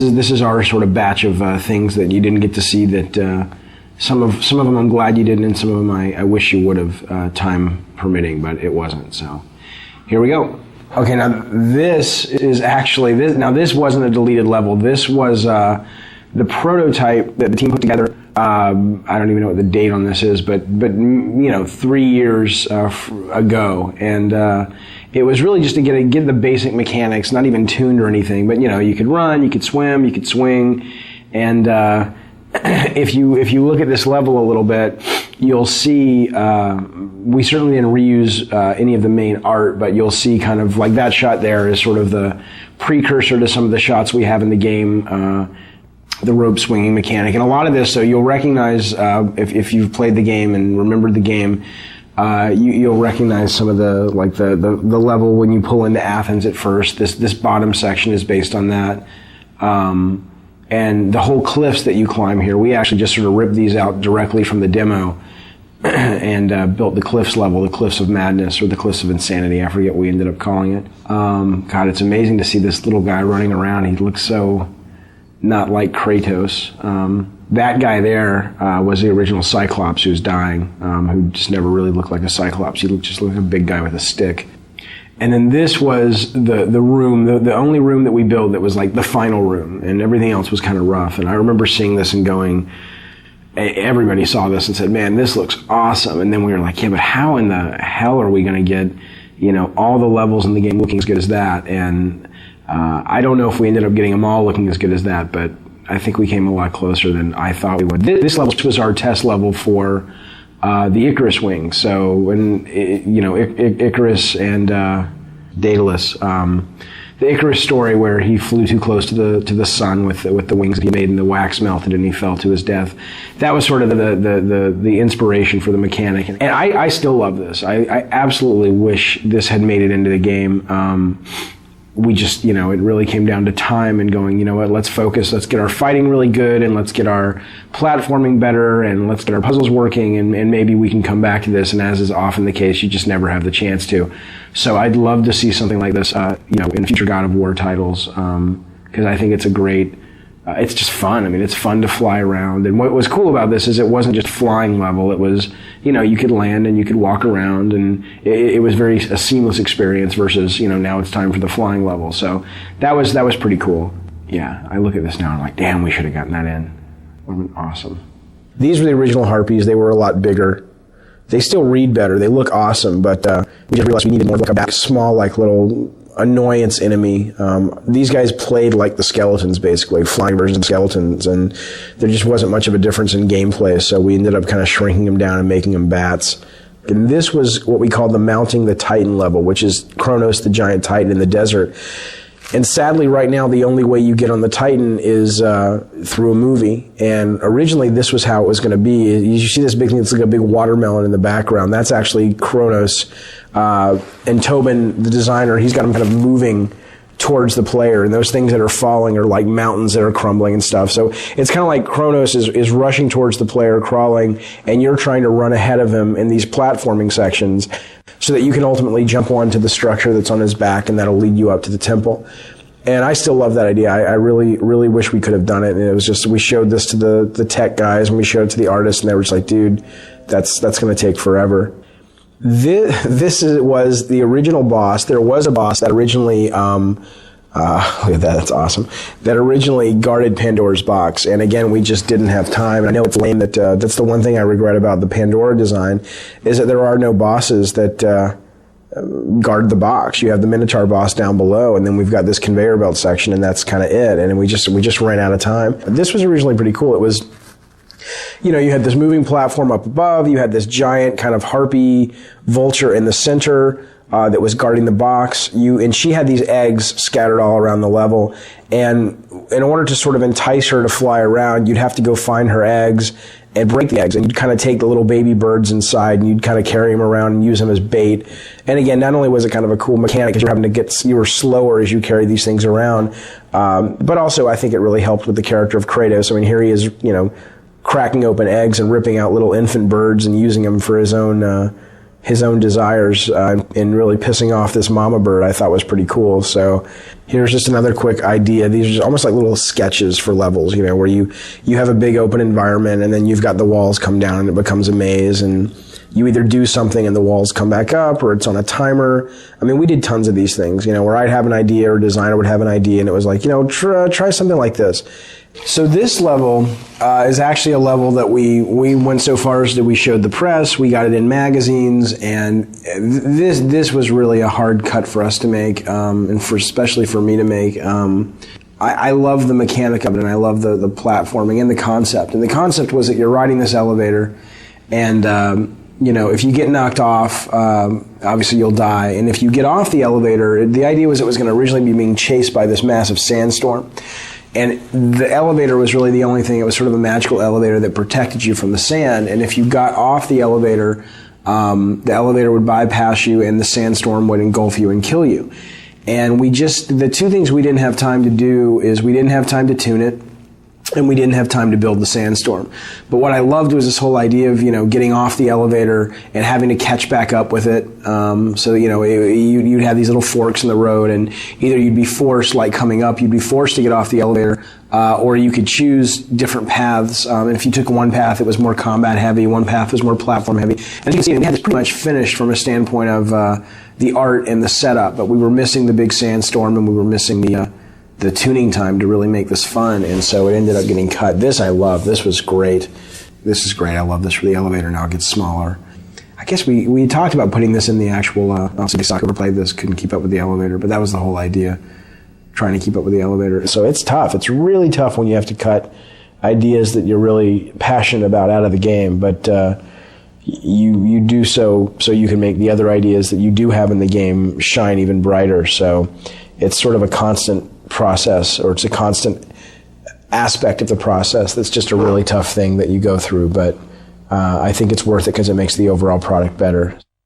This is our sort of batch of things that you didn't get to see. That some of them I'm glad you didn't, and some of them I wish you would have, time permitting, but it wasn't. So here we go. Okay, now this is actually this. Now this wasn't a deleted level. This was the prototype that the team put together. I don't even know what the date on this is, but 3 years ago, and it was really just to get the basic mechanics, not even tuned or anything, but you could run, you could swim, you could swing, and if you look at this level a little bit, you'll see we certainly didn't reuse any of the main art, but you'll see kind of like that shot there is sort of the precursor to some of the shots we have in the game. The rope swinging mechanic, and a lot of this, so you'll recognize if you've played the game and remembered the game, you'll recognize some of the level when you pull into Athens at first. This bottom section is based on that, and the whole cliffs that you climb here, we actually just sort of ripped these out directly from the demo and built the cliffs level, the Cliffs of Madness or the Cliffs of Insanity. I forget what we ended up calling it. God, it's amazing to see this little guy running around. He looks so not like Kratos. That guy there was the original Cyclops who's dying, who just never really looked like a Cyclops. He just looked like a big guy with a stick. And then this was the room, the only room that we built that was like the final room, and everything else was kind of rough. And I remember seeing this and going, everybody saw this and said, man, this looks awesome. And then we were like, yeah, but how in the hell are we going to get, all the levels in the game looking as good as that? And I don't know if we ended up getting them all looking as good as that, but I think we came a lot closer than I thought we would. This level was our test level for the Icarus wing. So when Icarus and Daedalus, the Icarus story where he flew too close to the sun with the wings that he made, and the wax melted and he fell to his death. That was sort of the inspiration for the mechanic. And I still love this. I absolutely wish this had made it into the game. We just, it really came down to time and going, you know what, let's focus, let's get our fighting really good, and let's get our platforming better, and let's get our puzzles working, and maybe we can come back to this. And as is often the case, you just never have the chance to. So I'd love to see something like this, in future God of War titles, because I think it's a great, it's just fun. I mean, it's fun to fly around. And what was cool about this is it wasn't just flying level. It was, you could land and you could walk around, and it was a seamless experience versus, now it's time for the flying level. So that was pretty cool. Yeah, I look at this now and I'm like, damn, we should have gotten that in. Would have been awesome. These were the original Harpies. They were a lot bigger. They still read better. They look awesome, but we just realized we needed more like a small, little annoyance enemy. These guys played like the skeletons, basically, flying versions of skeletons, and there just wasn't much of a difference in gameplay, so we ended up kind of shrinking them down and making them bats. And this was what we called the Mounting the Titan level, which is Kronos, the giant titan in the desert. And sadly, right now, the only way you get on the Titan is through a movie. And originally, this was how it was going to be. You see this big thing that's like a big watermelon in the background. That's actually Kronos. And Tobin, the designer, he's got him kind of moving towards the player. And those things that are falling are like mountains that are crumbling and stuff. So it's kind of like Kronos is rushing towards the player, crawling, and you're trying to run ahead of him in these platforming sections, so that you can ultimately jump onto the structure that's on his back, and that'll lead you up to the temple. And I still love that idea. I really, really wish we could have done it. And it was just, we showed this to the tech guys, and we showed it to the artists, and they were just like, dude, that's going to take forever. This was the original boss. There was a boss that originally, look at that, that's awesome, that originally guarded Pandora's box. And again, we just didn't have time. I know it's lame that, that's the one thing I regret about the Pandora design, is that there are no bosses that, guard the box. You have the Minotaur boss down below, and then we've got this conveyor belt section, and that's kind of it. And we just ran out of time. This was originally pretty cool. It was, you had this moving platform up above, you had this giant kind of harpy vulture in the center, that was guarding the box. And she had these eggs scattered all around the level. And in order to sort of entice her to fly around, you'd have to go find her eggs and break the eggs. And you'd kind of take the little baby birds inside, and you'd kind of carry them around and use them as bait. And again, not only was it kind of a cool mechanic, because you were slower as you carried these things around, but also I think it really helped with the character of Kratos. I mean, here he is, cracking open eggs and ripping out little infant birds and using them for his own his own desires in really pissing off this mama bird, I thought was pretty cool. So here's just another quick idea. These are just almost like little sketches for levels, where you have a big open environment and then you've got the walls come down and it becomes a maze, and you either do something and the walls come back up, or it's on a timer. I mean, we did tons of these things, where I'd have an idea or a designer would have an idea and it was like, try something like this. So this level is actually a level that we went so far as that we showed the press, we got it in magazines, and this was really a hard cut for us to make, and especially for me to make. I love the mechanic of it, and I love the platforming and the concept. And the concept was that you're riding this elevator, and if you get knocked off, obviously you'll die. And if you get off the elevator, the idea was it was going to originally be being chased by this massive sandstorm. And the elevator was really the only thing. It was sort of a magical elevator that protected you from the sand. And if you got off the elevator would bypass you and the sandstorm would engulf you and kill you. And the two things we didn't have time to do is we didn't have time to tune it, and we didn't have time to build the sandstorm. But what I loved was this whole idea of, getting off the elevator and having to catch back up with it. So, you'd have these little forks in the road, and either you'd be forced, like coming up, you'd be forced to get off the elevator, or you could choose different paths. And if you took one path, it was more combat heavy, one path was more platform heavy. And you can see, we had this pretty much finished from a standpoint of the art and the setup, but we were missing the big sandstorm, and we were missing the tuning time to really make this fun, and so it ended up getting cut. This I love. This was great. This is great. I love this for the elevator. Now it gets smaller. I guess we talked about putting this in the actual, obviously Stock overplayed this, couldn't keep up with the elevator, but that was the whole idea, trying to keep up with the elevator. So it's tough. It's really tough when you have to cut ideas that you're really passionate about out of the game, but you do so you can make the other ideas that you do have in the game shine even brighter. So it's sort of a constant process, or it's a constant aspect of the process that's just a really tough thing that you go through, but I think it's worth it because it makes the overall product better.